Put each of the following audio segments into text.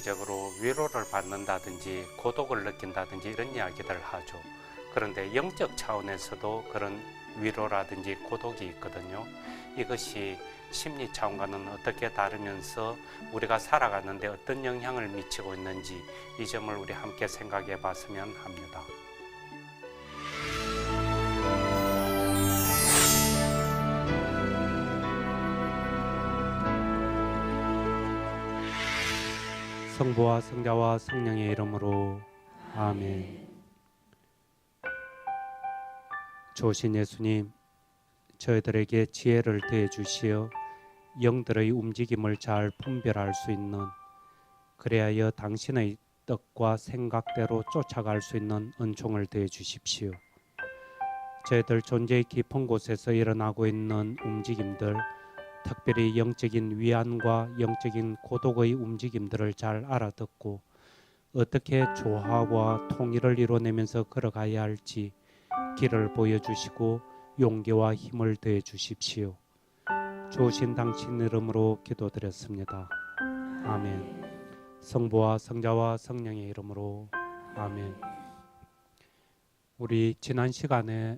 일시적으로 위로를 받는다든지 고독을 느낀다든지 이런 이야기들을 하죠. 그런데 영적 차원에서도 그런 위로라든지 고독이 있거든요. 이것이 심리 차원과는 어떻게 다르면서 우리가 살아가는데 어떤 영향을 미치고 있는지 이 점을 우리 함께 생각해 봤으면 합니다. 성부와 성자와 성령의 이름으로 아멘. 좋으신 예수님, 저희들에게 지혜를 더해 주시어 영들의 움직임을 잘 분별할 수 있는, 그래야 당신의 뜻과 생각대로 쫓아갈 수 있는 은총을 더해 주십시오. 저희들 존재의 깊은 곳에서 일어나고 있는 움직임들, 특별히 영적인 위안과 영적인 고독의 움직임들을 잘 알아듣고 어떻게 조화와 통일을 이뤄내면서 걸어가야 할지 길을 보여주시고 용기와 힘을 더해 주십시오. 좋으신 당신 이름으로 기도드렸습니다. 아멘. 성부와 성자와 성령의 이름으로 아멘. 우리 지난 시간에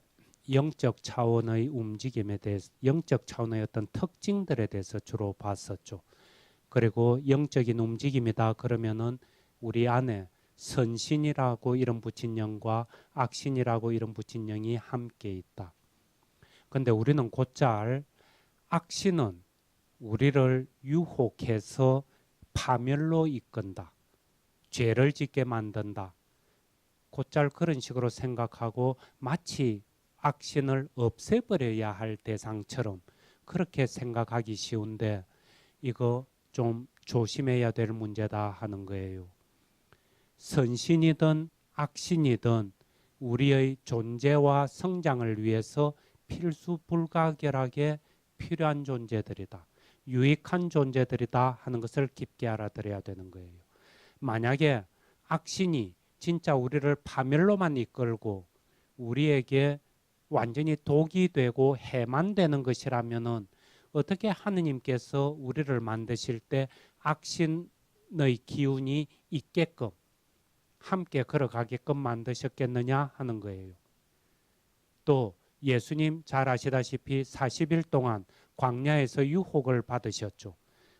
영적 차원의 움직임에 대해서, 영적 차원의 어떤 특징들에 대해서 주로 봤었죠. 그리고 영적인 움직임이다 그러면은 우리 안에 선신이라고 이름 붙인 영과 악신이라고 이름 붙인 영이 함께 있다. 근데 우리는 곧잘 악신은 우리를 유혹해서 파멸로 이끈다, 죄를 짓게 만든다, 곧잘 그런 식으로 생각하고 마치 악신을 없애버려야 할 대상처럼 그렇게 생각하기 쉬운데, 이거 좀 조심해야 될 문제다 하는 거예요. 선신이든 악신이든 우리의 존재와 성장을 위해서 필수 불가결하게 필요한 존재들이다, 유익한 존재들이다 하는 것을 깊게 알아들어야 되는 거예요. 만약에 악신이 진짜 우리를 파멸로만 이끌고 우리에게 완전히 독이 되고 해만 되는 것이라면은 어떻게 하느님께서 우리를 만드실 때 악신의 기운이 있게끔 함께 걸어가게끔 만드셨겠느냐 하는 거예요. 또 예수님 잘 아시다시피 40일 동안 광야에서 유혹을 받으셨죠.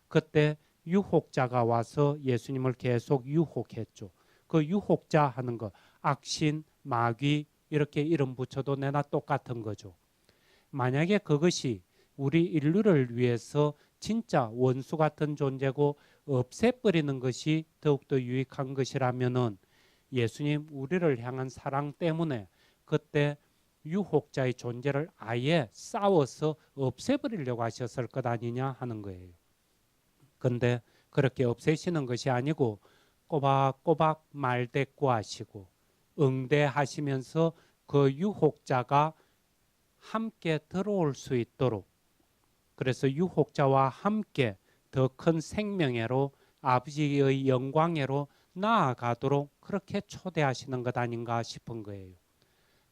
그때 유혹자가 와서 예수님을 계속 유혹했죠. 그 유혹자 하는 거, 악신, 마귀 이렇게 이름 붙여도 내나 똑같은 거죠. 만약에 그것이 우리 인류를 위해서 진짜 원수 같은 존재고 없애버리는 것이 더욱더 유익한 것이라면은 예수님 우리를 향한 사랑 때문에 그때 유혹자의 존재를 아예 싸워서 없애버리려고 하셨을 것 아니냐 하는 거예요. 근데 그렇게 없애시는 것이 아니고 꼬박꼬박 말대꾸하시고 응대하시면서 그 유혹자가 함께 들어올 수 있도록, 그래서 유혹자와 함께 더 큰 생명애로 아버지의 영광애로 나아가도록 그렇게 초대하시는 것 아닌가 싶은 거예요.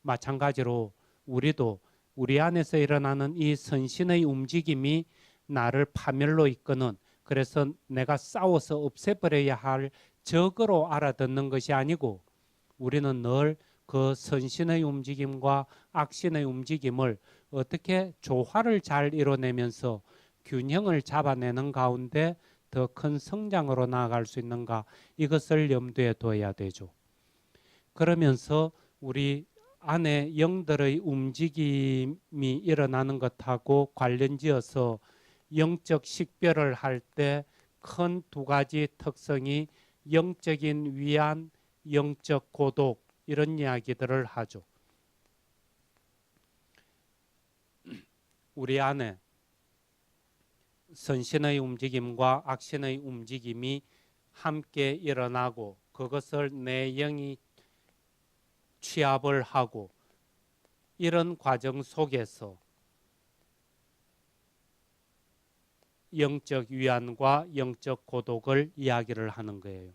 마찬가지로 우리도 우리 안에서 일어나는 이 선신의 움직임이 나를 파멸로 이끄는, 그래서 내가 싸워서 없애버려야 할 적으로 알아듣는 것이 아니고, 우리는 늘 그 선신의 움직임과 악신의 움직임을 어떻게 조화를 잘 이뤄내면서 균형을 잡아내는 가운데 더 큰 성장으로 나아갈 수 있는가, 이것을 염두에 둬야 되죠. 그러면서 우리 안에 영들의 움직임이 일어나는 것하고 관련지어서 영적 식별을 할 때 큰 두 가지 특성이 영적인 위안, 영적 고독, 이런 이야기들을 하죠. 우리 안에 선신의 움직임과 악신의 움직임이 함께 일어나고 그것을 내 영이 취합을 하고, 이런 과정 속에서 영적 위안과 영적 고독을 이야기를 하는 거예요.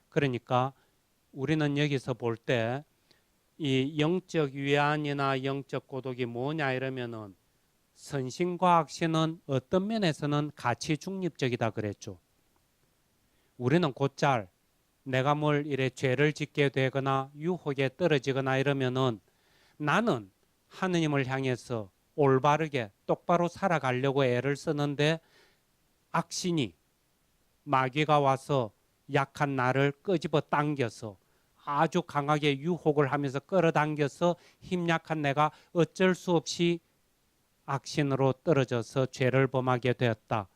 그러니까 우리는 여기서 볼 때 이 영적 위안이나 영적 고독이 뭐냐 이러면은 선신과 악신은 어떤 면에서는 가치 중립적이다 그랬죠. 우리는 곧잘 내가 뭘 이래 죄를 짓게 되거나 유혹에 떨어지거나 이러면은 나는 하느님을 향해서 올바르게 똑바로 살아가려고 애를 쓰는데 악신이 마귀가 와서 약한 나를 끄집어 당겨서 아주 강하게 유혹을 하면서 끌어당겨서 힘약한 내가 어쩔 수 없이 악신으로 떨어져서 죄를 범하게 되었다.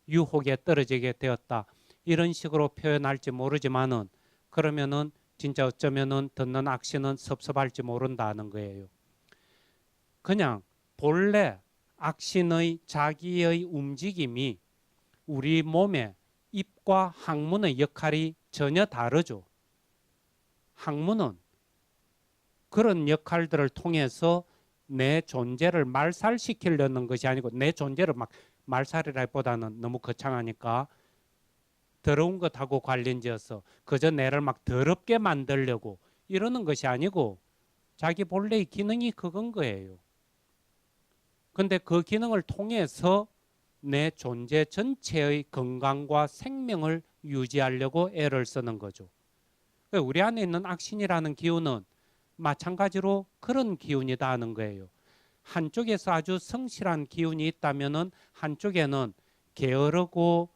유혹에 떨어지게 되었다. 이런 식으로 표현할지 모르지만은 그러면은 진짜 어쩌면은 듣는 악신은 섭섭할지 모른다는 거예요. 그냥 본래 악신의 자기의 움직임이 우리 몸에 입과 항문의 역할이 전혀 다르죠. 항문은 그런 역할들을 통해서 내 존재를 말살시키려는 것이 아니고 내 존재를 막 말살이라기보다는 너무 거창하니까 더러운 것하고 관련지어서 그저 내를 막 더럽게 만들려고 이러는 것이 아니고 자기 본래의 기능이 그건 거예요. 근데 그 기능을 통해서 내 존재 전체의 건강과 생명을 유지하려고 애를 쓰는 거죠. 우리 안에 있는 악신이라는 기운은 마찬가지로 그런 기운이다 하는 거예요. 한쪽에서 아주 성실한 기운이 있다면은 한쪽에는 게으르고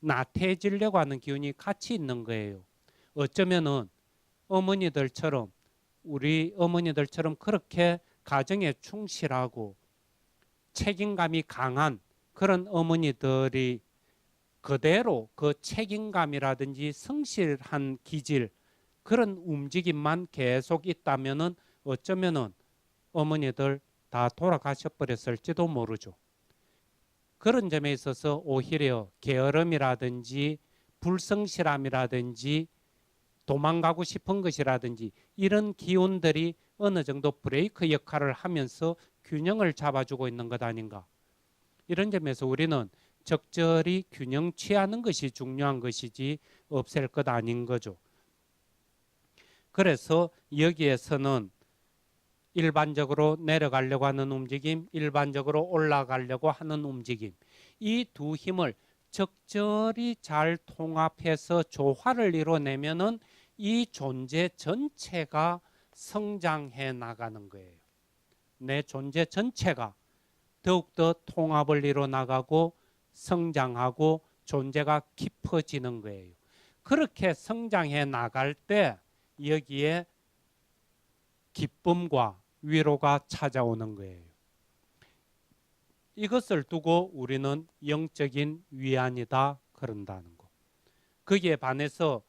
나태해지려고 하는 기운이 같이 있는 거예요. 어쩌면은 어머니들처럼 우리 어머니들처럼 그렇게 가정에 충실하고 책임감이 강한 그런 어머니들이 그대로 그 책임감이라든지 성실한 기질 그런 움직임만 계속 있다면은 어쩌면은 어머니들 다 돌아가셔 버렸을지도 모르죠. 그런 점에 있어서 오히려 게으름이라든지 불성실함이라든지 도망가고 싶은 것이라든지 이런 기운들이 어느 정도 브레이크 역할을 하면서 균형을 잡아주고 있는 것 아닌가. 이런 점에서 우리는 적절히 균형 취하는 것이 중요한 것이지 없앨 것 아닌 거죠. 그래서 여기에서는 일반적으로 내려가려고 하는 움직임, 일반적으로 올라가려고 하는 움직임, 이 두 힘을 적절히 잘 통합해서 조화를 이뤄내면은 이 존재 전체가 성장해 나가는 거예요. 내 존재 전체가 더욱더 통합을 이뤄 나가고 성장하고 존재가 깊어지는 거예요. 그렇게 성장해 나갈 때 여기에 기쁨과 위로가 찾아오는 거예요. 이것을 두고 우리는 영적인 위안이다 그런다는 거. 거기에 반해서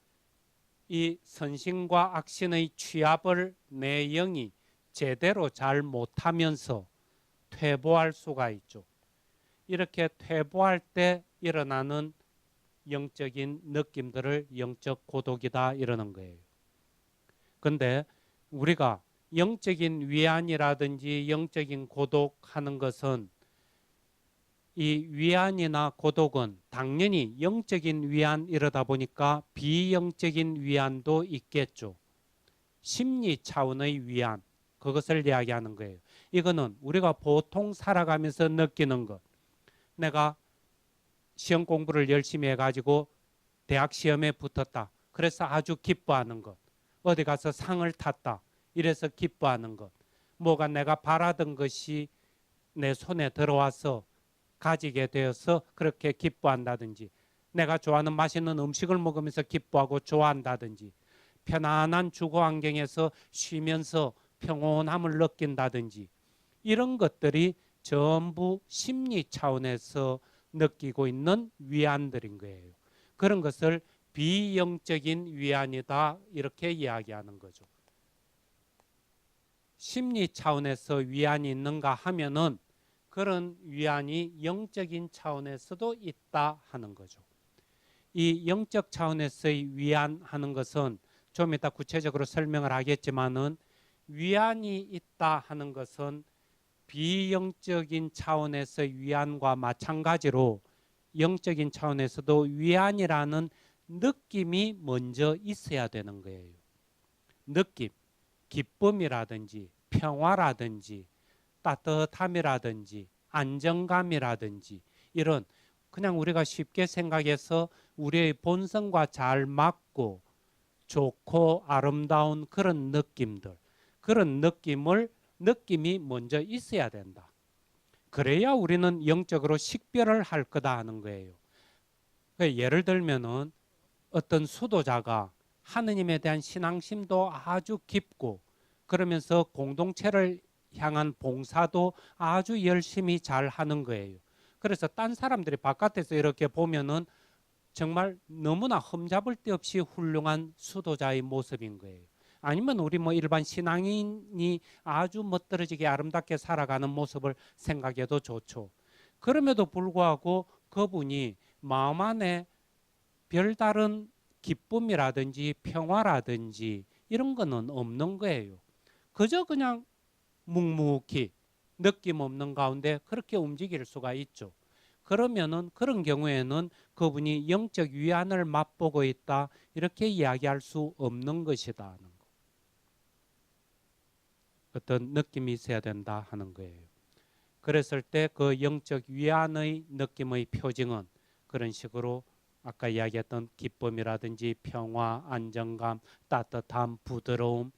이 선신과 악신의 취합을 내 영이 제대로 잘 못하면서 퇴보할 수가 있죠. 이렇게 퇴보할 때 일어나는 영적인 느낌들을 영적 고독이다 이러는 거예요. 근데 우리가 영적인 위안이라든지 영적인 고독하는 것은 이 위안이나 고독은 당연히 영적인 위안 이러다 보니까 비영적인 위안도 있겠죠. 심리 차원의 위안, 그것을 이야기하는 거예요. 이거는 우리가 보통 살아가면서 느끼는 것. 내가 시험 공부를 열심히 해가지고 대학 시험에 붙었다. 그래서 아주 기뻐하는 것. 어디 가서 상을 탔다. 이래서 기뻐하는 것. 뭐가 내가 바라던 것이 내 손에 들어와서 가지게 되어서 그렇게 기뻐한다든지, 내가 좋아하는 맛있는 음식을 먹으면서 기뻐하고 좋아한다든지, 편안한 주거 환경에서 쉬면서 평온함을 느낀다든지, 이런 것들이 전부 심리 차원에서 느끼고 있는 위안들인 거예요. 그런 것을 비영적인 위안이다 이렇게 이야기하는 거죠. 심리 차원에서 위안이 있는가 하면은 그런 위안이 영적인 차원에서도 있다 하는 거죠. 이 영적 차원에서의 위안하는 것은 좀 이따 구체적으로 설명을 하겠지만은 위안이 있다 하는 것은 비영적인 차원에서의 위안과 마찬가지로 영적인 차원에서도 위안이라는 느낌이 먼저 있어야 되는 거예요. 느낌, 기쁨이라든지 평화라든지 따뜻함이라든지 안정감이라든지 이런 그냥 우리가 쉽게 생각해서 우리의 본성과 잘 맞고 좋고 아름다운 그런 느낌들, 그런 느낌이 먼저 있어야 된다. 그래야 우리는 영적으로 식별을 할 거다 하는 거예요. 예를 들면은 어떤 수도자가 하느님에 대한 신앙심도 아주 깊고 그러면서 공동체를 향한 봉사도 아주 열심히 잘 하는 거예요. 그래서 딴 사람들이 바깥에서 이렇게 보면은 정말 너무나 흠잡을 데 없이 훌륭한 수도자의 모습인 거예요. 아니면 우리 뭐 일반 신앙인이 아주 멋들어지게 아름답게 살아가는 모습을 생각해도 좋죠. 그럼에도 불구하고 그분이 마음 안에 별다른 기쁨이라든지 평화라든지 이런 거는 없는 거예요. 그저 그냥 묵묵히 느낌 없는 가운데 그렇게 움직일 수가 있죠. 그러면은 그런 경우에는 그분이 영적 위안을 맛보고 있다 이렇게 이야기할 수 없는 것이다 하는 거. 어떤 느낌이 있어야 된다 하는 거예요. 그랬을 때 그 영적 위안의 느낌의 표징은 그런 식으로 아까 이야기했던 기쁨이라든지 평화, 안정감, 따뜻함, 부드러움,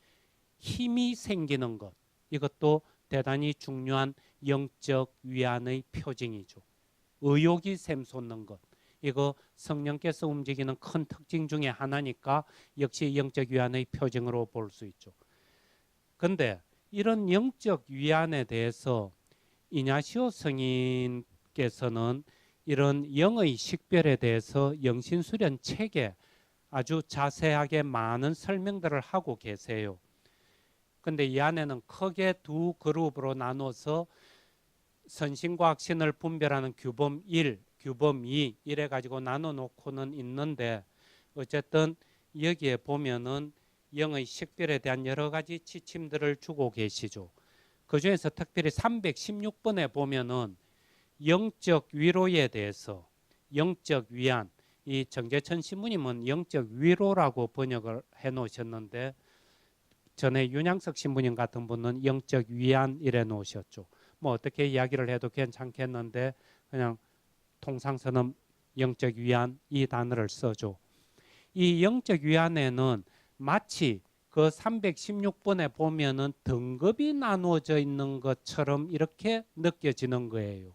힘이 생기는 것, 이것도 대단히 중요한 영적 위안의 표징이죠. 의욕이 샘솟는 것, 이거 성령께서 움직이는 큰 특징 중에 하나니까 역시 영적 위안의 표징으로 볼 수 있죠. 근데 이런 영적 위안에 대해서 이냐시오 성인께서는 이런 영의 식별에 대해서 영신수련 책에 아주 자세하게 많은 설명들을 하고 계세요. 근데 이 안에는 크게 두 그룹으로 나눠서 선신과 악신을 분별하는 규범 1, 규범 2 이래 가지고 나눠 놓고는 있는데 어쨌든 여기에 보면은 영의 식별에 대한 여러 가지 지침들을 주고 계시죠. 그 중에서 특별히 316번에 보면은 영적 위로에 대해서 영적 위안, 이 정재천 신부님은 영적 위로라고 번역을 해 놓으셨는데 전에 윤양석 신부님 같은 분은 영적 위안 이래 놓으셨죠. 뭐 어떻게 이야기를 해도 괜찮겠는데 그냥 통상서는 영적 위안 이 단어를 써줘. 이 영적 위안에는 마치 그 316번에 보면은 등급이 나누어져 있는 것처럼 이렇게 느껴지는 거예요.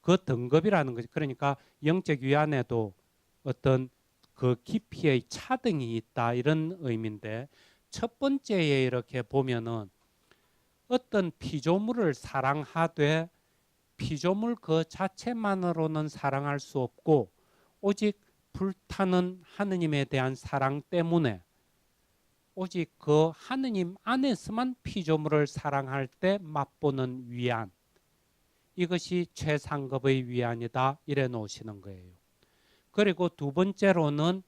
그 등급이라는 것이 그러니까 영적 위안에도 어떤 그 깊이의 차등이 있다 이런 의미인데 첫 번째에 이렇게 보면은 어떤 피조물을 사랑하되 피조물 그 자체만으로는 사랑할 수 없고 오직 불타는 하느님에 대한 사랑 때문에 오직 그 하느님 안에서만 피조물을 사랑할 때 맛보는 위안, 이것이 최상급의 위안이다 이래 놓으시는 거예요. 그리고 두 번째로는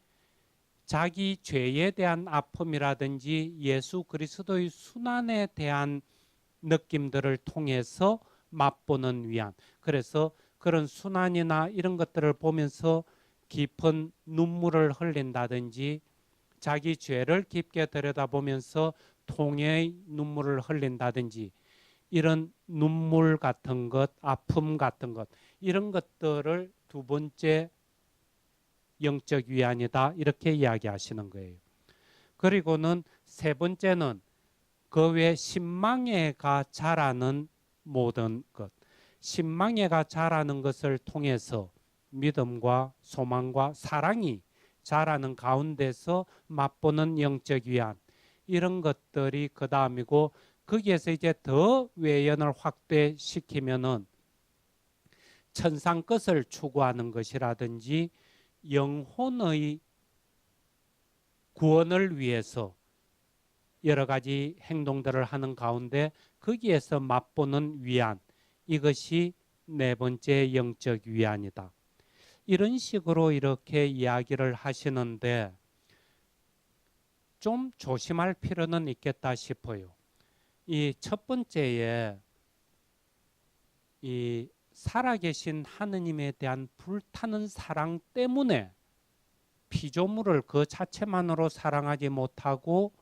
자기 죄에 대한 아픔이라든지 예수 그리스도의 순환에 대한 느낌들을 통해서 맛보는 위안. 그래서 그런 순환이나 이런 것들을 보면서 깊은 눈물을 흘린다든지 자기 죄를 깊게 들여다보면서 통회의 눈물을 흘린다든지 이런 눈물 같은 것, 아픔 같은 것 이런 것들을 두 번째 영적 위안이다 이렇게 이야기하시는 거예요. 그리고는 세 번째는 그 외 신망애가 자라는 모든 것, 신망애가 자라는 것을 통해서 믿음과 소망과 사랑이 자라는 가운데서 맛보는 영적 위안, 이런 것들이 그 다음이고 거기에서 이제 더 외연을 확대시키면은 천상 것을 추구하는 것이라든지 영혼의 구원을 위해서 여러 가지 행동들을 하는 가운데 거기에서 맛보는 위안, 이것이 네 번째 영적 위안이다. 이런 식으로 이렇게 이야기를 하시는데 좀 조심할 필요는 있겠다 싶어요. 이 첫 번째에 이 살아계신 하느님에 대한 불타는 사랑 때문에 피조물을 그 자체만으로 사랑하지 못하고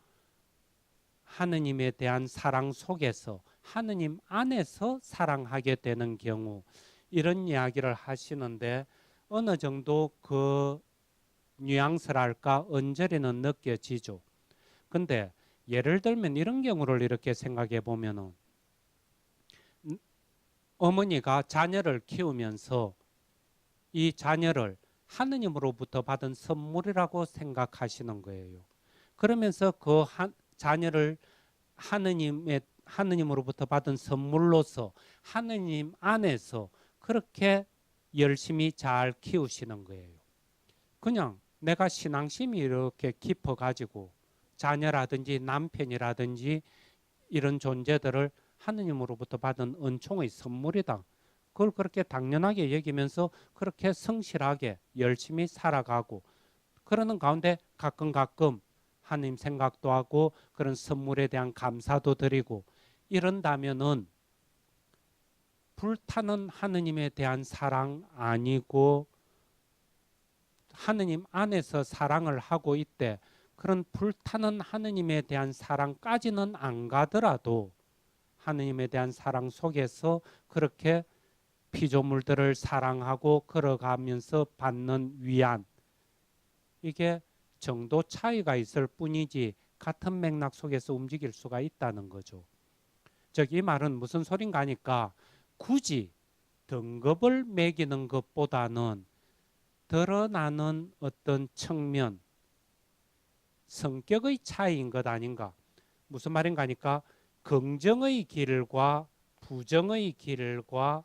하느님에 대한 사랑 속에서 하느님 안에서 사랑하게 되는 경우, 이런 이야기를 하시는데 어느 정도 그 뉘앙스랄까 언저리는 느껴지죠. 근데 예를 들면 이런 경우를 이렇게 생각해 보면은 어머니가 자녀를 키우면서 이 자녀를 하느님으로부터 받은 선물이라고 생각하시는 거예요. 그러면서 그 자녀를 하느님으로부터 받은 선물로서 하느님 안에서 그렇게 열심히 잘 키우시는 거예요. 그냥 내가 신앙심이 이렇게 깊어 가지고 자녀라든지 남편이라든지 이런 존재들을 하느님으로부터 받은 은총의 선물이다. 그걸 그렇게 당연하게 여기면서 그렇게 성실하게 열심히 살아가고 그러는 가운데 가끔 하느님 생각도 하고 그런 선물에 대한 감사도 드리고 이런다면은 불타는 하느님에 대한 사랑 아니고 하느님 안에서 사랑을 하고 있대. 그런 불타는 하느님에 대한 사랑까지는 안 가더라도 하느님에 대한 사랑 속에서 그렇게 피조물들을 사랑하고 걸어가면서 받는 위안, 이게 정도 차이가 있을 뿐이지 같은 맥락 속에서 움직일 수가 있다는 거죠. 즉 이 말은 무슨 소린가 하니까 굳이 등급을 매기는 것보다는 드러나는 어떤 측면, 성격의 차이인 것 아닌가. 무슨 말인가 하니까 긍정의 길과 부정의 길과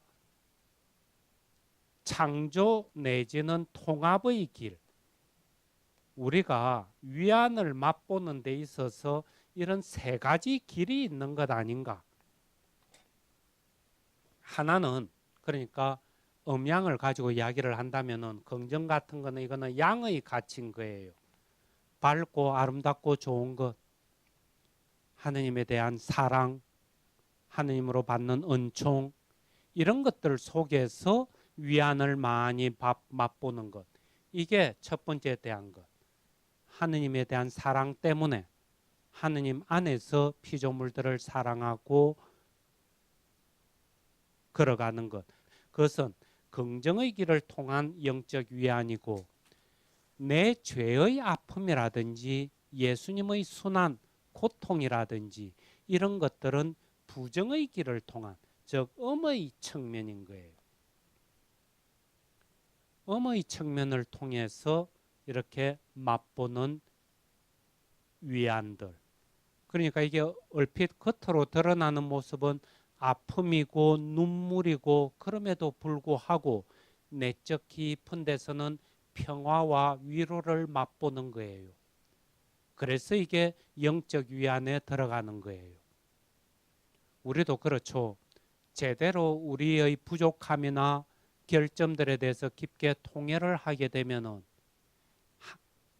창조 내지는 통합의 길, 우리가 위안을 맛보는 데 있어서 이런 세 가지 길이 있는 것 아닌가. 하나는 그러니까 음양을 가지고 이야기를 한다면은 긍정 같은 거는 이거는 양의 가치인 거예요. 밝고 아름답고 좋은 것, 하느님에 대한 사랑, 하느님으로 받는 은총, 이런 것들 속에서 위안을 많이 맛보는 것, 이게 첫 번째에 대한 것. 하느님에 대한 사랑 때문에 하느님 안에서 피조물들을 사랑하고 걸어가는 것, 그것은 긍정의 길을 통한 영적 위안이고, 내 죄의 아픔이라든지 예수님의 순환, 고통이라든지 이런 것들은 부정의 길을 통한, 즉 음의 측면인 거예요. 음의 측면을 통해서 이렇게 맛보는 위안들. 그러니까 이게 얼핏 겉으로 드러나는 모습은 아픔이고 눈물이고, 그럼에도 불구하고 내적 깊은 데서는 평화와 위로를 맛보는 거예요. 그래서 이게 영적 위안에 들어가는 거예요. 우리도 그렇죠. 제대로 우리의 부족함이나 결점들에 대해서 깊게 통회를 하게 되면은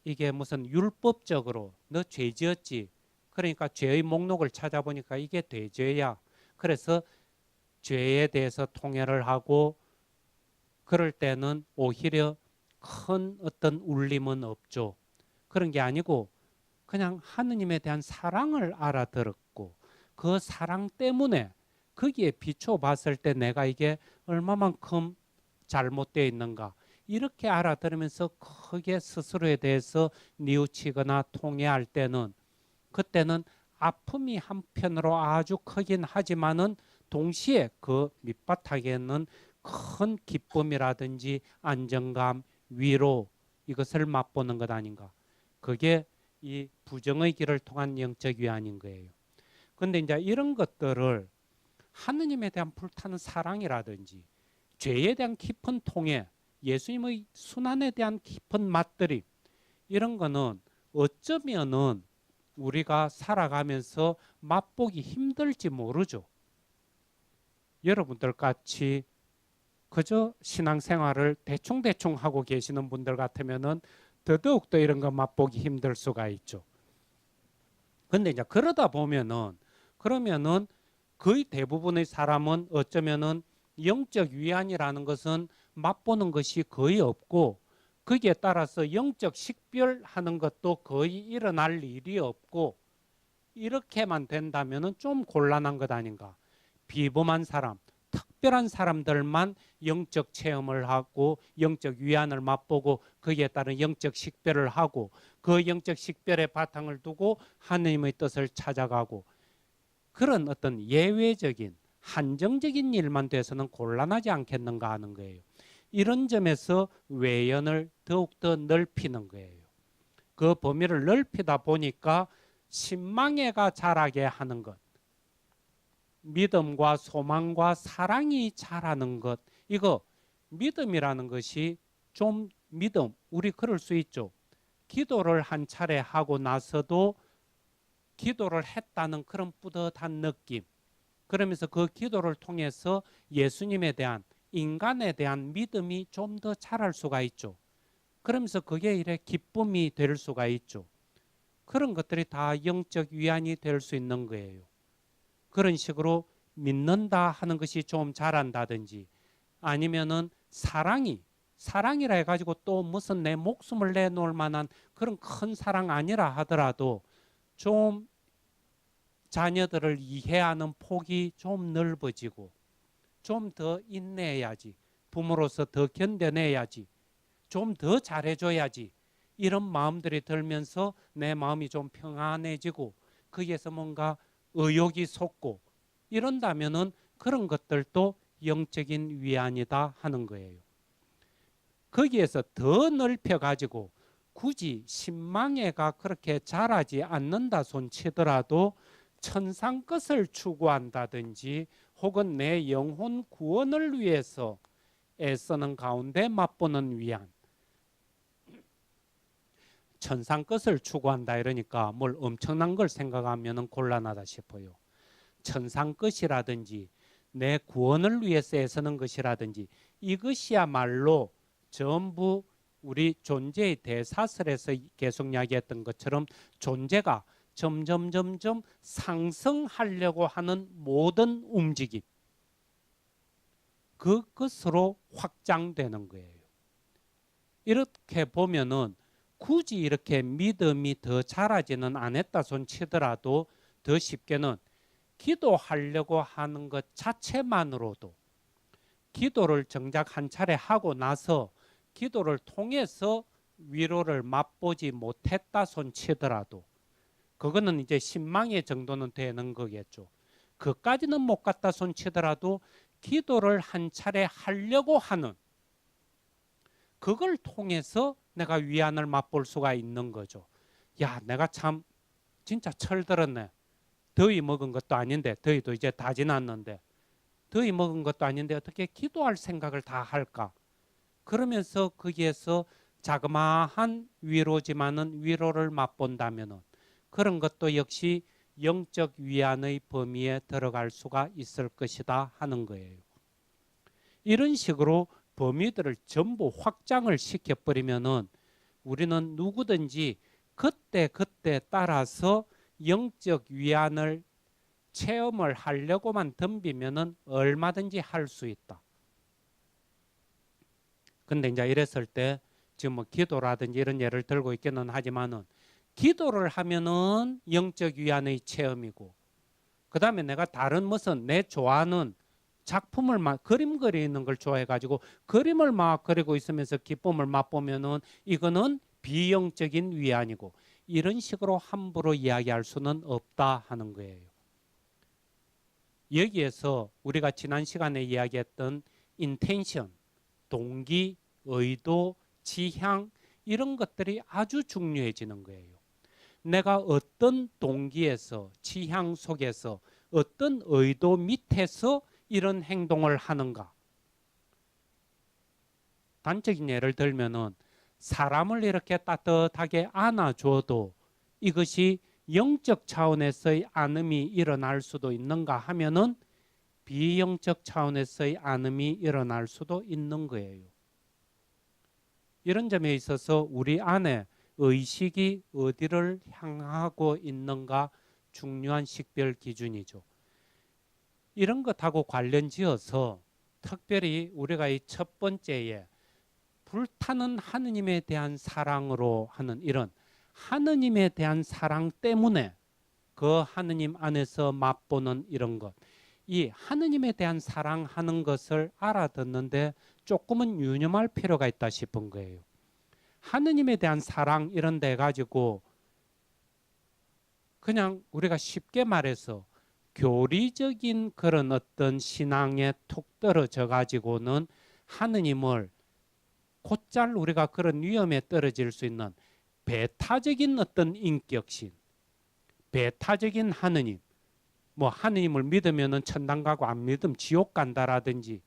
이게 무슨 율법적으로 너 죄 지었지, 그러니까 죄의 목록을 찾아보니까 이게 대죄야. 그래서 죄에 대해서 통회를 하고 그럴 때는 오히려 큰 어떤 울림은 없죠. 그런 게 아니고 그냥 하느님에 대한 사랑을 알아들었고 그 사랑 때문에 거기에 비춰봤을 때 내가 이게 얼마만큼 잘못되어 있는가, 이렇게 알아들으면서 크게 스스로에 대해서 뉘우치거나 통회할 때는, 그때는 아픔이 한편으로 아주 크긴 하지만은 동시에 그 밑바닥에는 큰 기쁨이라든지 안정감, 위로, 이것을 맛보는 것 아닌가. 그게 이 부정의 길을 통한 영적 위안인 거예요. 그런데 이제 이런 것들을 하느님에 대한 불타는 사랑이라든지 죄에 대한 깊은 통회, 예수님의 순환에 대한 깊은 맛들이, 이런 거는 어쩌면은 우리가 살아가면서 맛보기 힘들지 모르죠. 여러분들 같이 그저 신앙생활을 대충 하고 계시는 분들 같으면은 더더욱더 이런 거 맛보기 힘들 수가 있죠. 근데 이제 그러다 보면은, 그러면은 거의 대부분의 사람은 어쩌면은 영적 위안이라는 것은 맛보는 것이 거의 없고, 거기에 따라서 영적 식별하는 것도 거의 일어날 일이 없고, 이렇게만 된다면은 좀 곤란한 것 아닌가. 비범한 사람, 특별한 사람들만 영적 체험을 하고 영적 위안을 맛보고 거기에 따른 영적 식별을 하고 그 영적 식별의 바탕을 두고 하느님의 뜻을 찾아가고 그런 어떤 예외적인 한정적인 일만 돼서는 곤란하지 않겠는가 하는 거예요. 이런 점에서 외연을 더욱더 넓히는 거예요. 그 범위를 넓히다 보니까 신망애가 자라게 하는 것, 믿음과 소망과 사랑이 자라는 것, 이거 믿음이라는 것이 좀 믿음, 우리 그럴 수 있죠. 기도를 한 차례 하고 나서도 기도를 했다는 그런 뿌듯한 느낌, 그러면서 그 기도를 통해서 예수님에 대한 인간에 대한 믿음이 좀 더 자랄 수가 있죠. 그러면서 그게 이래 기쁨이 될 수가 있죠. 그런 것들이 다 영적 위안이 될 수 있는 거예요. 그런 식으로 믿는다 하는 것이 좀 자란다든지 아니면은 사랑이라 해가지고 또 무슨 내 목숨을 내놓을 만한 그런 큰 사랑 아니라 하더라도 좀 자녀들을 이해하는 폭이 좀 넓어지고 좀 더 인내해야지, 부모로서 더 견뎌내야지, 좀 더 잘해줘야지, 이런 마음들이 들면서 내 마음이 좀 평안해지고 거기에서 뭔가 의욕이 솟고 이런다면은 그런 것들도 영적인 위안이다 하는 거예요. 거기에서 더 넓혀가지고 굳이 신망애가 그렇게 자라지 않는다 손치더라도 천상 것을 추구한다든지 혹은 내 영혼 구원을 위해서 애쓰는 가운데 맛보는 위안, 천상 것을 추구한다 이러니까 뭘 엄청난 걸 생각하면 곤란하다 싶어요. 천상 것이라든지 내 구원을 위해서 애쓰는 것이라든지 이것이야말로 전부 우리 존재의 대사설에서 계속 이야기했던 것처럼 존재가 점점 상승하려고 하는 모든 움직임, 그것으로 확장되는 거예요. 이렇게 보면은 굳이 이렇게 믿음이 더 자라지는 않았다 손치더라도 더 쉽게는 기도하려고 하는 것 자체만으로도 기도를 정작 한 차례 하고 나서 기도를 통해서 위로를 맛보지 못했다 손치더라도 그거는 이제 신망의 정도는 되는 거겠죠. 그까지는 못 갔다 손치더라도 기도를 한 차례 하려고 하는 그걸 통해서 내가 위안을 맛볼 수가 있는 거죠. 야, 내가 참 진짜 철들었네. 더위 먹은 것도 아닌데, 더위도 이제 다 지났는데 더위 먹은 것도 아닌데 어떻게 기도할 생각을 다 할까? 그러면서 거기에서 자그마한 위로지만은 위로를 맛본다면은 그런 것도 역시 영적 위안의 범위에 들어갈 수가 있을 것이다 하는 거예요. 이런 식으로 범위들을 전부 확장을 시켜버리면은 우리는 누구든지 그때 따라서 영적 위안을 체험을 하려고만 덤비면은 얼마든지 할 수 있다. 근데 이제 이랬을 때 지금 뭐 기도라든지 이런 예를 들고 있기는 하지만은 기도를 하면은 영적 위안의 체험이고 그 다음에 내가 다른 무슨 내 좋아하는 작품을 막 그림 그리는 걸 좋아해가지고 그림을 막 그리고 있으면서 기쁨을 맛보면은 이거는 비영적인 위안이고 이런 식으로 함부로 이야기할 수는 없다 하는 거예요. 여기에서 우리가 지난 시간에 이야기했던 인텐션, 동기, 의도, 지향 이런 것들이 아주 중요해지는 거예요. 내가 어떤 동기에서 지향 속에서 어떤 의도 밑에서 이런 행동을 하는가. 단적인 예를 들면은 사람을 이렇게 따뜻하게 안아줘도 이것이 영적 차원에서의 안음이 일어날 수도 있는가 하면은 비영적 차원에서의 안음이 일어날 수도 있는 거예요. 이런 점에 있어서 우리 안에 의식이 어디를 향하고 있는가 중요한 식별 기준이죠. 이런 것하고 관련지어서 특별히 우리가 이 첫 번째에 불타는 하느님에 대한 사랑으로 하는 이런 하느님에 대한 사랑 때문에 그 하느님 안에서 맛보는 이런 것, 이 하느님에 대한 사랑하는 것을 알아듣는데 조금은 유념할 필요가 있다 싶은 거예요. 하느님에 대한 사랑 이런 데 가지고 그냥 우리가 쉽게 말해서 교리적인 그런 어떤 신앙에 툭 떨어져 가지고는 하느님을 곧잘 우리가 그런 위험에 떨어질 수 있는 배타적인 어떤 인격신, 배타적인 하느님, 뭐 하느님을 믿으면은 천당 가고 안 믿으면 지옥 간다라든지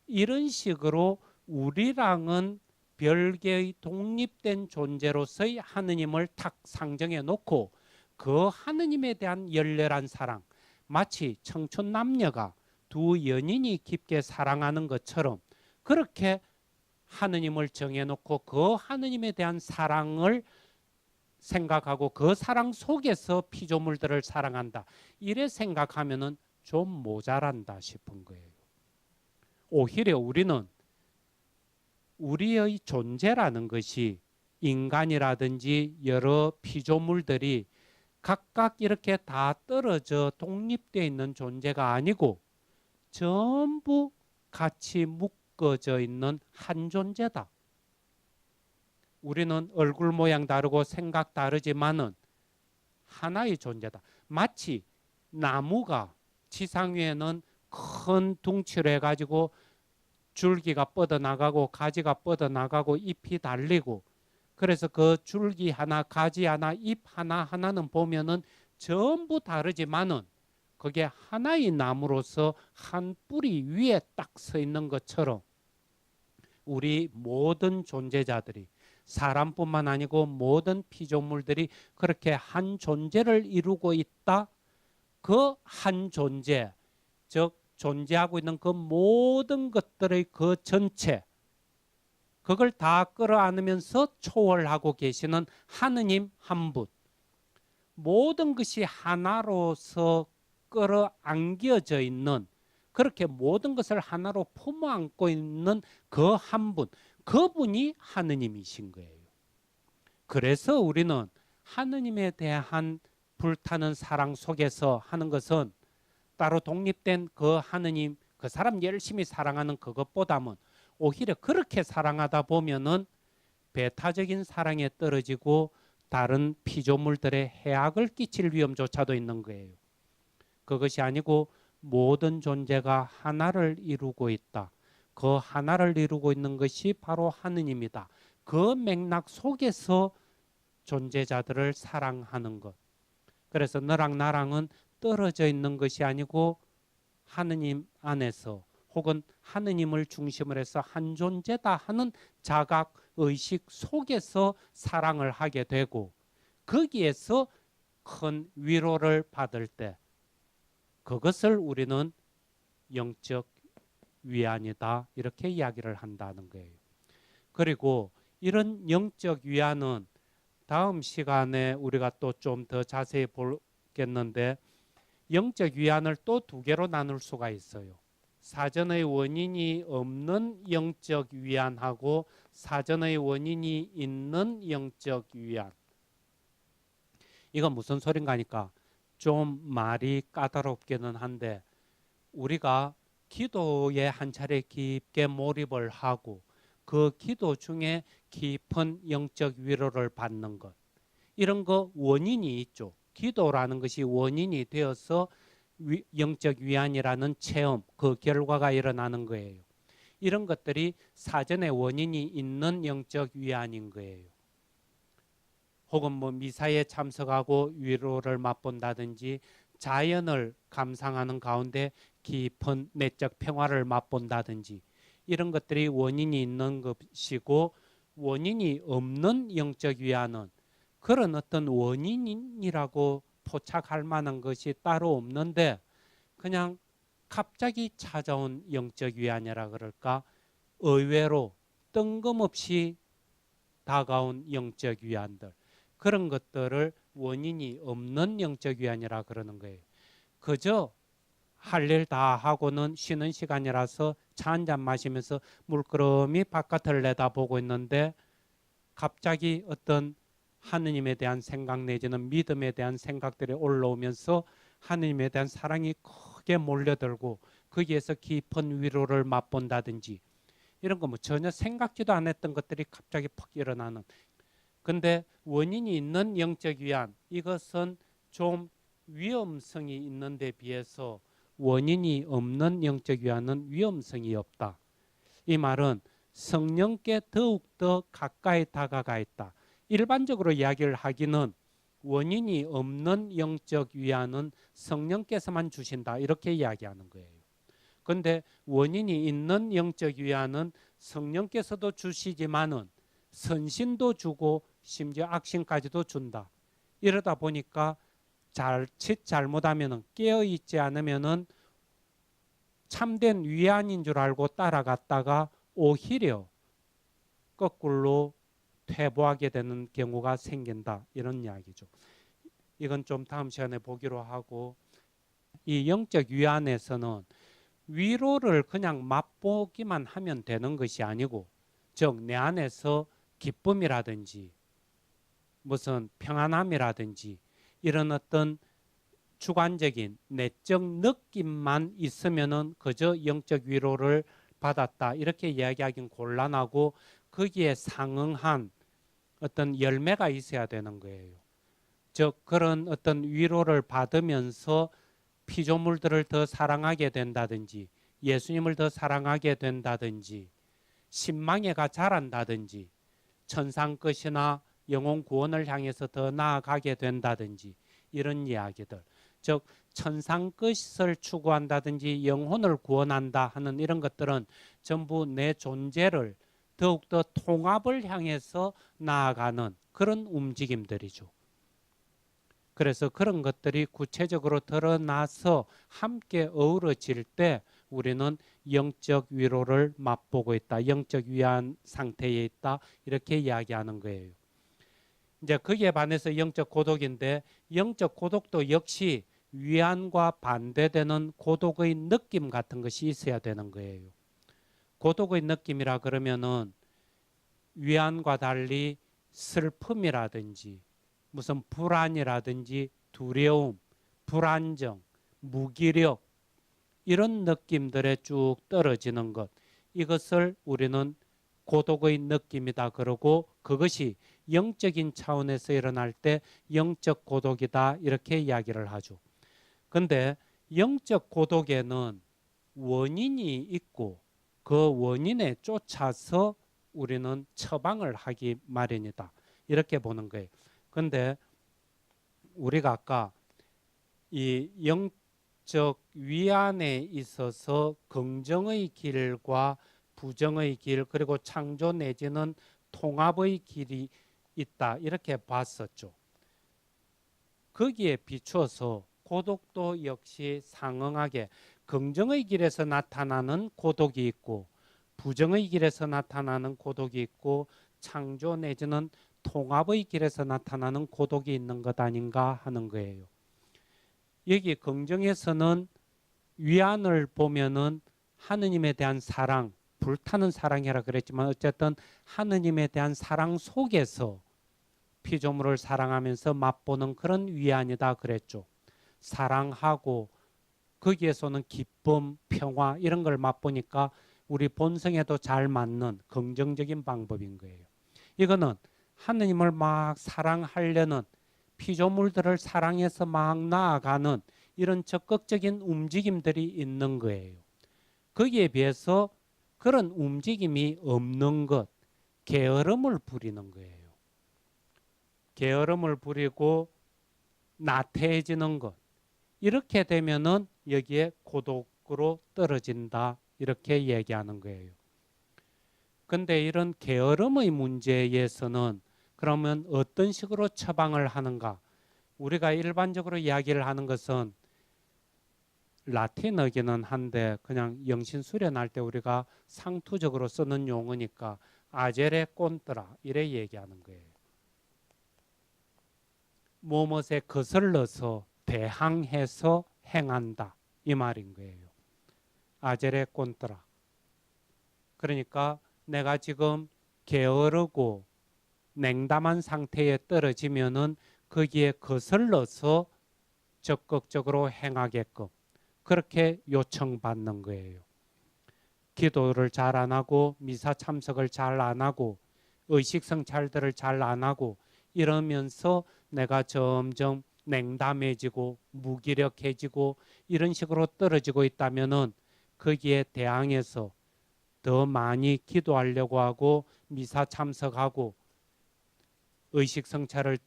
이런 식으로 우리랑은 별개의 독립된 존재로서의 하느님을 탁 상정해 놓고 그 하느님에 대한 열렬한 사랑, 마치 청춘 남녀가 두 연인이 깊게 사랑하는 것처럼 그렇게 하느님을 정해놓고 그 하느님에 대한 사랑을 생각하고 그 사랑 속에서 피조물들을 사랑한다. 이래 생각하면은 좀 모자란다 싶은 거예요. 오히려 우리는 우리의 존재라는 것이 인간이라든지 여러 피조물들이 각각 이렇게 다 떨어져 독립되어 있는 존재가 아니고 전부 같이 묶어져 있는 한 존재다. 우리는 얼굴 모양 다르고 생각 다르지만은 하나의 존재다. 마치 나무가 지상 위에는 큰 둥치를 해가지고 줄기가 뻗어나가고 가지가 뻗어나가고 잎이 달리고 그래서 그 줄기 하나 가지 하나 잎 하나하나는 보면은 전부 다르지만은 그게 하나의 나무로서 한 뿌리 위에 딱 서 있는 것처럼 우리 모든 존재자들이 사람뿐만 아니고 모든 피조물들이 그렇게 한 존재를 이루고 있다. 그 한 존재, 즉 존재하고 있는 그 모든 것들의 그 전체, 그걸 다 끌어안으면서 초월하고 계시는 하느님 한 분. 모든 것이 하나로서 끌어안겨져 있는, 그렇게 모든 것을 하나로 품어안고 있는 그 한 분, 그분이 하느님이신 거예요. 그래서 우리는 하느님에 대한 불타는 사랑 속에서 하는 것은 따로 독립된 그 하느님, 그 사람 열심히 사랑하는 그것보다는 오히려 그렇게 사랑하다 보면은 배타적인 사랑에 떨어지고 다른 피조물들의 해악을 끼칠 위험조차도 있는 거예요. 그것이 아니고 모든 존재가 하나를 이루고 있다. 그 하나를 이루고 있는 것이 바로 하느님이다. 그 맥락 속에서 존재자들을 사랑하는 것. 그래서 너랑 나랑은 떨어져 있는 것이 아니고 하느님 안에서 혹은 하느님을 중심으로 해서 한 존재다 하는 자각, 의식 속에서 사랑을 하게 되고 거기에서 큰 위로를 받을 때 그것을 우리는 영적 위안이다 이렇게 이야기를 한다는 거예요. 그리고 이런 영적 위안은 다음 시간에 우리가 또 좀 더 자세히 보겠는데 영적 위안을 또 두 개로 나눌 수가 있어요. 사전의 원인이 없는 영적 위안하고 사전의 원인이 있는 영적 위안. 이건 무슨 소린가 하니까 좀 말이 까다롭기는 한데 우리가 기도에 한 차례 깊게 몰입을 하고 그 기도 중에 깊은 영적 위로를 받는 것, 이런 거 원인이 있죠. 기도라는 것이 원인이 되어서 영적 위안이라는 체험, 그 결과가 일어나는 거예요. 이런 것들이 사전에 원인이 있는 영적 위안인 거예요. 혹은 뭐 미사에 참석하고 위로를 맛본다든지 자연을 감상하는 가운데 깊은 내적 평화를 맛본다든지 이런 것들이 원인이 있는 것이고, 원인이 없는 영적 위안은 그런 어떤 원인이라고 포착할 만한 것이 따로 없는데 그냥 갑자기 찾아온 영적 위안이라 그럴까, 의외로 뜬금없이 다가온 영적 위안들, 그런 것들을 원인이 없는 영적 위안이라 그러는 거예요. 그저 할 일 다 하고는 쉬는 시간이라서 차 한 잔 마시면서 물끄러미 바깥을 내다보고 있는데 갑자기 어떤 하느님에 대한 생각 내지는 믿음에 대한 생각들이 올라오면서 하느님에 대한 사랑이 크게 몰려들고 거기에서 깊은 위로를 맛본다든지 이런 거 뭐 전혀 생각지도 안 했던 것들이 갑자기 퍽 일어나는. 근데 원인이 있는 영적 위안, 이것은 좀 위험성이 있는 데 비해서 원인이 없는 영적 위안은 위험성이 없다. 이 말은 성령께 더욱더 가까이 다가가 있다. 일반적으로 이야기를 하기는 원인이 없는 영적 위안은 성령께서만 주신다, 이렇게 이야기하는 거예요. 그런데 원인이 있는 영적 위안은 성령께서도 주시지만은 선신도 주고 심지어 악신까지도 준다. 이러다 보니까 자칫 잘못하면 깨어있지 않으면 참된 위안인 줄 알고 따라갔다가 오히려 거꾸로 퇴보하게 되는 경우가 생긴다, 이런 이야기죠. 이건 좀 다음 시간에 보기로 하고, 이 영적 위안에서는 위로를 그냥 맛보기만 하면 되는 것이 아니고, 즉 내 안에서 기쁨이라든지 무슨 평안함이라든지 이런 어떤 주관적인 내적 느낌만 있으면은 그저 영적 위로를 받았다, 이렇게 이야기하기는 곤란하고, 거기에 상응한 어떤 열매가 있어야 되는 거예요. 즉 그런 어떤 위로를 받으면서 피조물들을 더 사랑하게 된다든지, 예수님을 더 사랑하게 된다든지, 신망애가 자란다든지, 천상 것이나 영혼 구원을 향해서 더 나아가게 된다든지, 이런 이야기들. 즉 천상 것을 추구한다든지 영혼을 구원한다 하는 이런 것들은 전부 내 존재를 더욱더 통합을 향해서 나아가는 그런 움직임들이죠. 그래서 그런 것들이 구체적으로 드러나서 함께 어우러질 때 우리는 영적 위로를 맛보고 있다, 영적 위안 상태에 있다, 이렇게 이야기하는 거예요. 이제 거기에 반해서 영적 고독인데, 영적 고독도 역시 위안과 반대되는 고독의 느낌 같은 것이 있어야 되는 거예요. 고독의 느낌이라 그러면은 위안과 달리 슬픔이라든지 무슨 불안이라든지 두려움, 불안정, 무기력, 이런 느낌들에 쭉 떨어지는 것, 이것을 우리는 고독의 느낌이다 그러고, 그것이 영적인 차원에서 일어날 때 영적 고독이다, 이렇게 이야기를 하죠. 근데 영적 고독에는 원인이 있고 그 원인에 쫓아서 우리는 처방을 하기 마련이다, 이렇게 보는 거예요. 근데 우리가 아까 이 영적 위안에 있어서 긍정의 길과 부정의 길, 그리고 창조 내지는 통합의 길이 있다, 이렇게 봤었죠. 거기에 비추어서 고독도 역시 상응하게 긍정의 길에서 나타나는 고독이 있고 부정의 길에서 나타나는 고독이 있고 창조 내지는 통합의 길에서 나타나는 고독이 있는 것 아닌가 하는 거예요. 여기 긍정에서는 위안을 보면은 하느님에 대한 사랑, 불타는 사랑이라 그랬지만 어쨌든 하느님에 대한 사랑 속에서 피조물을 사랑하면서 맛보는 그런 위안이다 그랬죠. 사랑하고 거기에서는 기쁨, 평화, 이런 걸 맛보니까 우리 본성에도 잘 맞는 긍정적인 방법인 거예요. 이거는 하느님을 막 사랑하려는, 피조물들을 사랑해서 막 나아가는 이런 적극적인 움직임들이 있는 거예요. 거기에 비해서 그런 움직임이 없는 것, 게으름을 부리는 거예요. 게으름을 부리고 나태해지는 것, 이렇게 되면은 여기에 고독으로 떨어진다, 이렇게 얘기하는 거예요. 근데 이런 게으름의 문제에서는 그러면 어떤 식으로 처방을 하는가? 우리가 일반적으로 이야기를 하는 것은 라틴어기는 한데 그냥 영신 수련할 때 우리가 상투적으로 쓰는 용어니까 아제레 꼰뜨라, 이래 얘기하는 거예요. 무엇에 거슬러서 대항해서 행한다, 이 말인 거예요. 아제레 꼰뜨라. 그러니까 내가 지금 게으르고 냉담한 상태에 떨어지면은 거기에 거슬러서 적극적으로 행하게끔, 그렇게 요청받는 거예요. 기도를 잘 안 하고 미사 참석을 잘 안 하고 의식 성찰들을 잘 안 하고 이러면서 내가 점점 냉담해지고 무기력해지고 이런 식으로 떨어지고 있다면은 거기에 대항해서 더 많이 기도하려고 하고 미사 참석하고 의식 성찰을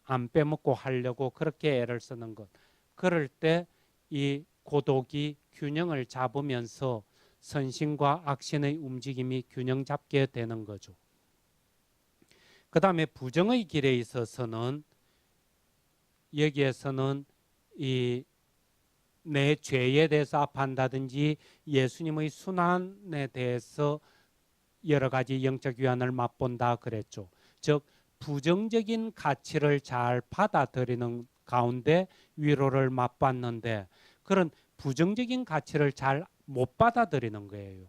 안 빼먹고 하려고 그렇게 애를 쓰는 것. 그럴 때 이 고독이 균형을 잡으면서 선신과 악신의 움직임이 균형 잡게 되는 거죠. 그 다음에 부정의 길에 있어서는 여기에서는 이 내 죄에 대해서 아파한다든지 예수님의 순환에 대해서 여러 가지 영적 위안을 맛본다 그랬죠. 즉 부정적인 가치를 잘 받아들이는 가운데 위로를 맛봤는데 그런 부정적인 가치를 잘 못 받아들이는 거예요.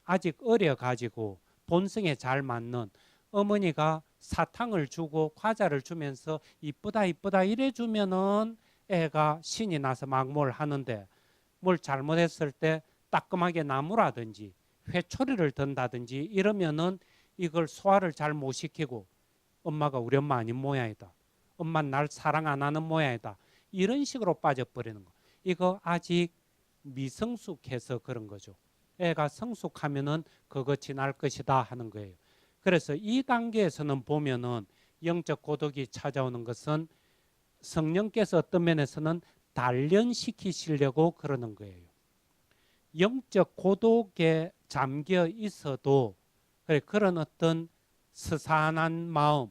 아직 어려 가지고 본성에 잘 맞는 어머니가 사탕을 주고 과자를 주면서 이쁘다 이쁘다 이래 주면은 애가 신이 나서 막 뭘 하는데 뭘 잘못했을 때 따끔하게 나무라든지 회초리를 든다든지 이러면은 이걸 소화를 잘 못 시키고 엄마가 우리 엄마 아닌 모양이다. 엄마 날 사랑 안 하는 모양이다. 이런 식으로 빠져버리는 거. 이거 아직 미성숙해서 그런 거죠. 애가 성숙하면은 그거 지날 것이다 하는 거예요. 그래서 이 단계에서는 보면은 영적 고독이 찾아오는 것은 성령께서 어떤 면에서는 단련시키시려고 그러는 거예요. 영적 고독에 잠겨 있어도 그런 어떤 스산한 마음,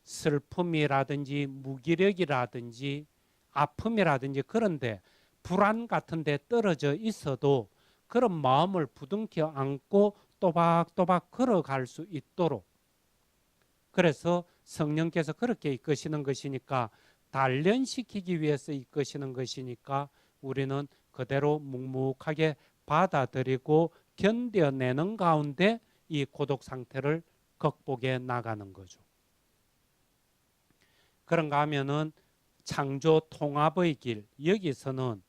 슬픔이라든지 무기력이라든지 아픔이라든지 그런데 불안 같은 데 떨어져 있어도 그런 마음을 부둥켜 안고 또박또박 걸어갈 수 있도록 그래서 성령께서 그렇게 이끄시는 것이니까 단련시키기 위해서 이끄시는 것이니까 우리는 그대로 묵묵하게 받아들이고 견뎌내는 가운데 이 고독 상태를 극복해 나가는 거죠. 그런가 하면은 창조 통합의 길, 여기서는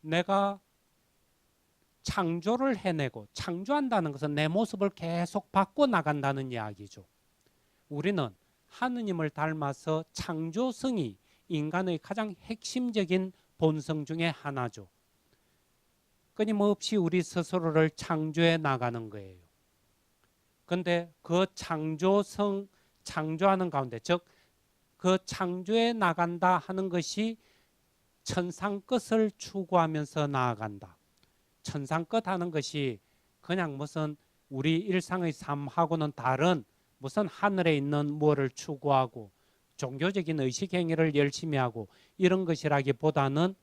내가 창조를 해내고 창조한다는 것은 내 모습을 계속 바꿔 나간다는 이야기죠. 우리는 하느님을 닮아서 창조성이 인간의 가장 핵심적인 본성 중에 하나죠. 끊임없이 우리 스스로를 창조해 나가는 거예요. 그런데 그 창조하는 가운데 즉 그 창조해 나간다 하는 것이 천상 끝을 추구하면서 나아간다. 천상 끝 하는 것이 그냥 무슨 우리 일상의 삶하고는 다른 무슨 하늘에 있는 뭐를 추구하고 종교적인 의식 행위를 열심히 하고 이런 것이라기보다는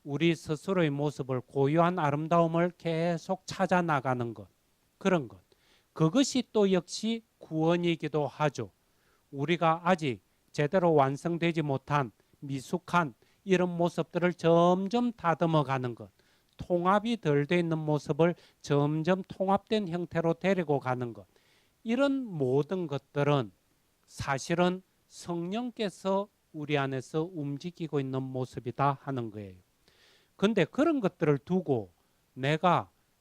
우리 스스로의 모습을 고유한 아름다움을 계속 찾아 나가는 것. 그런 것. 그것이 또 역시 구원이기도 하죠. 우리가 아직 제대로 완성되지 못한 미숙한 이런 모습들을 점점 다듬어 가는 것. 통합이 덜 돼 있는 모습을 점점 통합된 형태로 데리고 가는 것. 이런 모든 것들은 사실은 성령께서 우리 안에서 움직이고 있는 모습이다 하는 거예요. 근데 그런 것들을 두고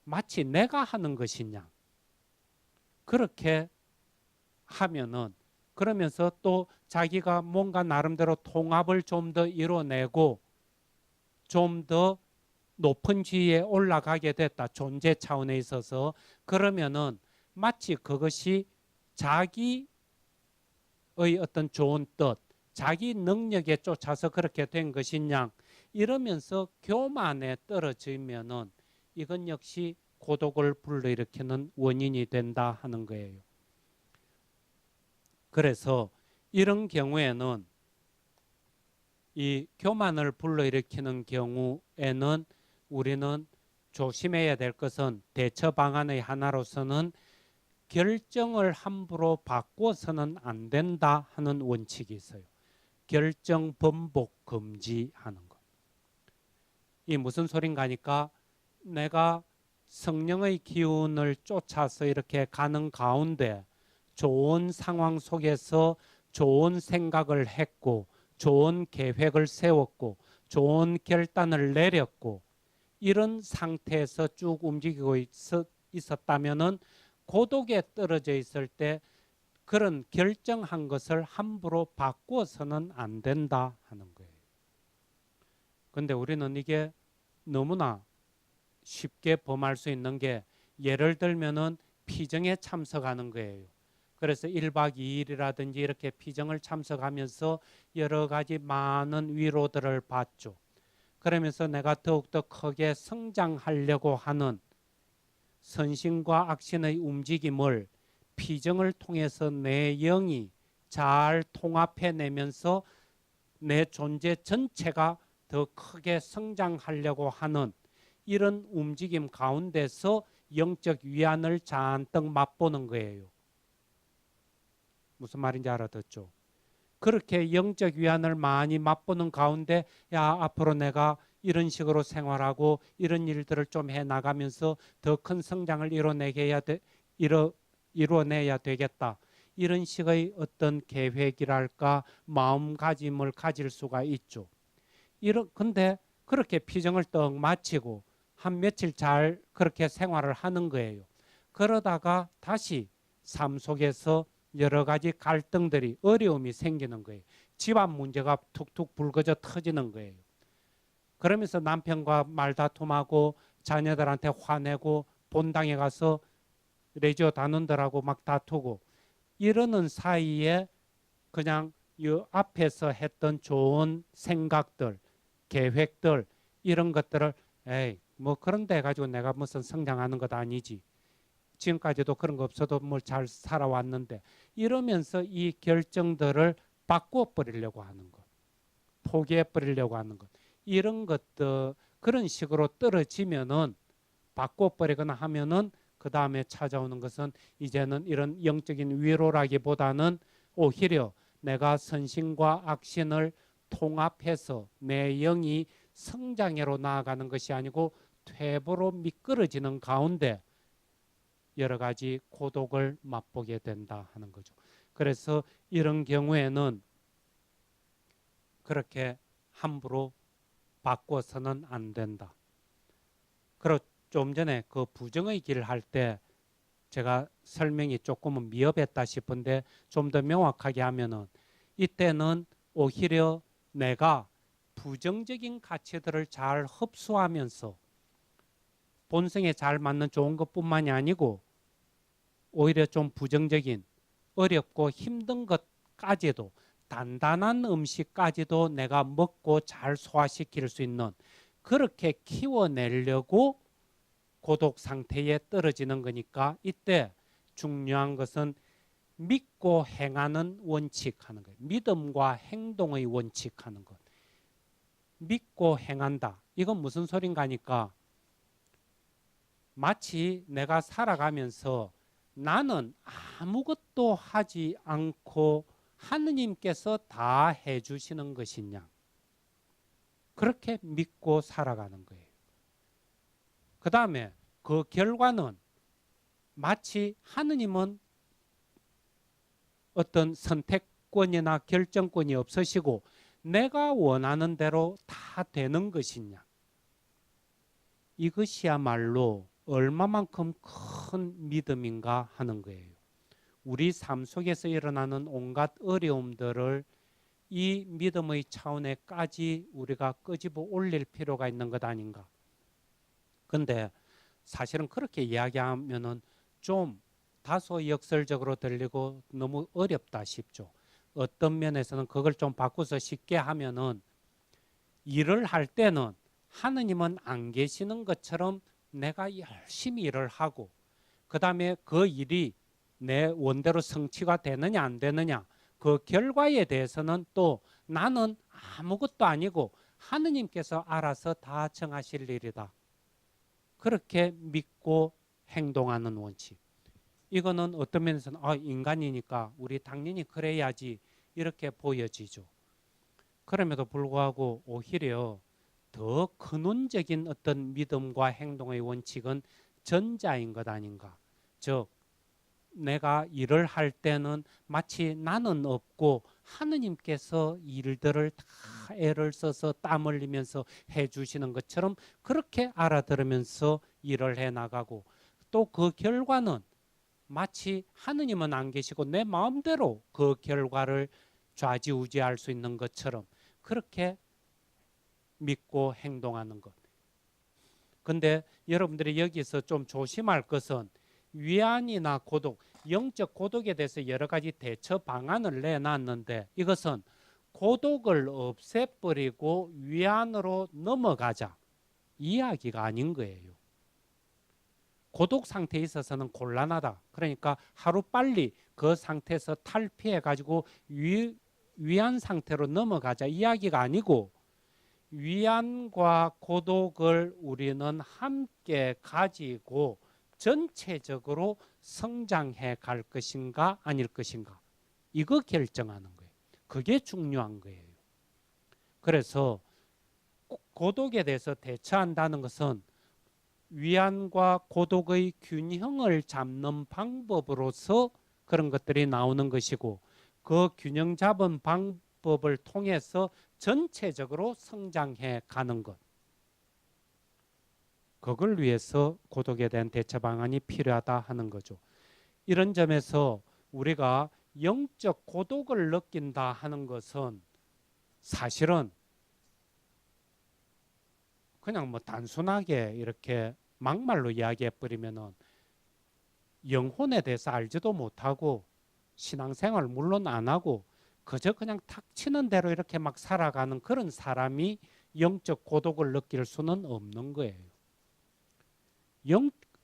마치 내가 하는 것이냐. 그렇게 하면은 그러면서 또 자기가 뭔가 나름대로 통합을 좀 더 이뤄내고 좀 더 높은 지위에 올라가게 됐다. 존재 차원에 있어서 그러면은 마치 그것이 자기의 어떤 좋은 뜻, 자기 능력에 쫓아서 그렇게 된 것이냐 이러면서 교만에 떨어지면은 이건 역시 고독을 불러일으키는 원인이 된다 하는 거예요. 그래서 이런 경우에는 이 교만을 불러일으키는 경우에는 우리는 조심해야 될 것은 대처 방안의 하나로서는 결정을 함부로 바꿔서는 안 된다 하는 원칙이 있어요. 결정 번복 금지하는 것. 이 무슨 소린가 하니까 내가 성령의 기운을 쫓아서 이렇게 가는 가운데 좋은 상황 속에서 좋은 생각을 했고 좋은 계획을 세웠고 좋은 결단을 내렸고 이런 상태에서 쭉 움직이고 있었다면은 고독에 떨어져 있을 때 그런 결정한 것을 함부로 바꾸어서는 안 된다 하는 거예요. 근데 우리는 이게 너무나 쉽게 범할 수 있는 게 예를 들면은 피정에 참석하는 거예요. 그래서 1박 2일이라든지 이렇게 피정을 참석하면서 여러 가지 많은 위로들을 받죠. 그러면서 내가 더욱더 크게 성장하려고 하는 선신과 악신의 움직임을 피정을 통해서 내 영이 잘 통합해내면서 내 존재 전체가 더 크게 성장하려고 하는 이런 움직임 가운데서 영적 위안을 잔뜩 맛보는 거예요. 무슨 말인지 알아듣죠? 그렇게 영적 위안을 많이 맛보는 가운데 야 앞으로 내가 이런 식으로 생활하고 이런 일들을 좀 해나가면서 더 큰 성장을 이뤄내야 되겠다. 이런 식의 어떤 계획이랄까 마음가짐을 가질 수가 있죠. 근데 그렇게 피정을 떡 마치고 한 며칠 잘 그렇게 생활을 하는 거예요. 그러다가 다시 삶 속에서 여러 가지 갈등들이 어려움이 생기는 거예요. 집안 문제가 툭툭 불거져 터지는 거예요. 그러면서 남편과 말다툼하고 자녀들한테 화내고 본당에 가서 레지오 단원들하고 막 다투고 이러는 사이에 그냥 이 앞에서 했던 좋은 생각들, 계획들 이런 것들을 에이 뭐 그런 데 가지고 내가 무슨 성장하는 것 아니지. 지금까지도 그런 거 없어도 뭘 잘 살아왔는데 이러면서 이 결정들을 바꾸어 버리려고 하는 것, 포기해 버리려고 하는 것 이런 것들 그런 식으로 떨어지면은 바꾸어 버리거나 하면은 그 다음에 찾아오는 것은 이제는 이런 영적인 위로라기보다는 오히려 내가 선신과 악신을 통합해서 내 영이 성장으로 나아가는 것이 아니고 퇴보로 미끄러지는 가운데 여러 가지 고독을 맛보게 된다 하는 거죠. 그래서 이런 경우에는 그렇게 함부로 바꿔서는 안 된다. 그리고 좀 전에 그 부정의 길을 할 때 제가 설명이 조금은 미흡했다 싶은데 좀 더 명확하게 하면은 이때는 오히려 내가 부정적인 가치들을 잘 흡수하면서 본성에 잘 맞는 좋은 것뿐만이 아니고 오히려 좀 부정적인 어렵고 힘든 것까지도 단단한 음식까지도 내가 먹고 잘 소화시킬 수 있는 그렇게 키워내려고 고독 상태에 떨어지는 거니까 이때 중요한 것은 믿고 행하는 원칙 하는 거예요. 믿음과 행동의 원칙 하는 것. 믿고 행한다. 이건 무슨 소린가 하니까 마치 내가 살아가면서 나는 아무것도 하지 않고 하느님께서 다 해주시는 것이냐. 그렇게 믿고 살아가는 거예요. 그 다음에 그 결과는 마치 하느님은 어떤 선택권이나 결정권이 없으시고 내가 원하는 대로 다 되는 것이냐. 이것이야말로 얼마만큼 큰 믿음인가 하는 거예요. 우리 삶 속에서 일어나는 온갖 어려움들을 이 믿음의 차원에까지 우리가 끄집어 올릴 필요가 있는 것 아닌가. 근데 사실은 그렇게 이야기하면은 좀 다소 역설적으로 들리고 너무 어렵다 싶죠. 어떤 면에서는 그걸 좀 바꿔서 쉽게 하면은 일을 할 때는 하느님은 안 계시는 것처럼 내가 열심히 일을 하고 그 다음에 그 일이 내 원대로 성취가 되느냐 안 되느냐 그 결과에 대해서는 또 나는 아무것도 아니고 하느님께서 알아서 다 정하실 일이다. 그렇게 믿고 행동하는 원칙. 이거는 어떤 면에서는 인간이니까 우리 당연히 그래야지 이렇게 보여지죠. 그럼에도 불구하고 오히려 더 근원적인 어떤 믿음과 행동의 원칙은 전자인 것 아닌가. 즉 내가 일을 할 때는 마치 나는 없고 하느님께서 일들을 다 애를 써서 땀 흘리면서 해주시는 것처럼 그렇게 알아들으면서 일을 해나가고, 또 그 결과는 마치 하느님은 안 계시고 내 마음대로 그 결과를 좌지우지할 수 있는 것처럼 그렇게 믿고 행동하는 것. 근데 여러분들이 여기서 좀 조심할 것은 위안이나 고독, 영적 고독에 대해서 여러 가지 대처 방안을 내놨는데, 이것은 고독을 없애버리고 위안으로 넘어가자 이야기가 아닌 거예요. 고독 상태에 있어서는 곤란하다. 그러니까 하루빨리 그 상태에서 탈피해 가지고 위안 상태로 넘어가자 이야기가 아니고, 위안과 고독을 우리는 함께 가지고 전체적으로 성장해 갈 것인가 아닐 것인가, 이거 결정하는 거예요. 그게 중요한 거예요. 그래서 고독에 대해서 대처한다는 것은 위안과 고독의 균형을 잡는 방법으로서 그런 것들이 나오는 것이고, 그 균형 잡은 방법을 통해서 전체적으로 성장해 가는 것, 그걸 위해서 고독에 대한 대처 방안이 필요하다 하는 거죠. 이런 점에서 우리가 영적 고독을 느낀다 하는 것은 사실은 그냥 뭐 단순하게 이렇게 막말로 이야기해 버리면은 영혼에 대해서 알지도 못하고 신앙생활 물론 안 하고 그저 그냥 탁 치는 대로 이렇게 막 살아가는 그런 사람이 영적 고독을 느낄 수는 없는 거예요.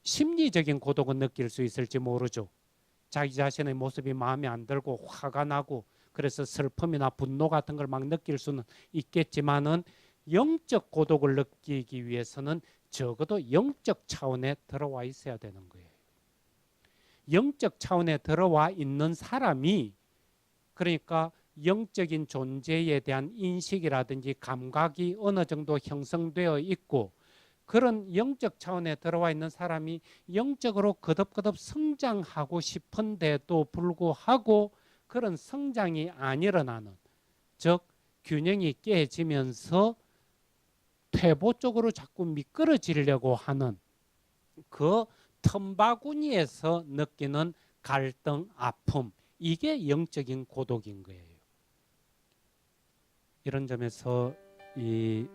심리적인 고독은 느낄 수 있을지 모르죠. 자기 자신의 모습이 마음에 안 들고 화가 나고 그래서 슬픔이나 분노 같은 걸 막 느낄 수는 있겠지만은, 영적 고독을 느끼기 위해서는 적어도 영적 차원에 들어와 있어야 되는 거예요. 영적 차원에 들어와 있는 사람이, 그러니까 영적인 존재에 대한 인식이라든지 감각이 어느 정도 형성되어 있고, 그런 영적 차원에 들어와 있는 사람이 영적으로 거듭거듭 성장하고 싶은데도 불구하고 그런 성장이 안 일어나는, 즉 균형이 깨지면서 퇴보 쪽으로 자꾸 미끄러지려고 하는 그 틈바구니에서 느끼는 갈등, 아픔, 이게 영적인 고독인 거예요. 이런 점에서 이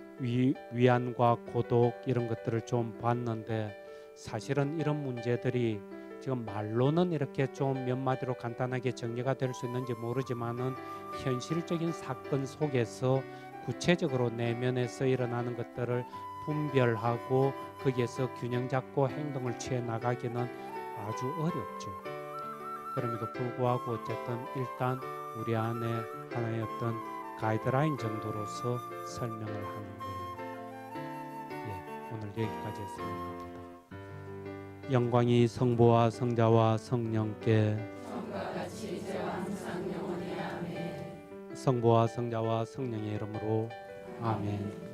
위안과 고독 이런 것들을 좀 봤는데, 사실은 이런 문제들이 지금 말로는 이렇게 좀 몇 마디로 간단하게 정리가 될 수 있는지 모르지만은, 현실적인 사건 속에서 구체적으로 내면에서 일어나는 것들을 분별하고 거기에서 균형 잡고 행동을 취해 나가기는 아주 어렵죠. 그럼에도 불구하고 어쨌든 일단 우리 안에 하나의 어떤 가이드라인 정도로서 설명을 하는 거예요. 오늘 여기까지 했습니다. 영광이 성부와 성자와 성령께 성과 같이 이제와 항상 영원히 아멘. 성부와 성자와 성령의 이름으로 아멘.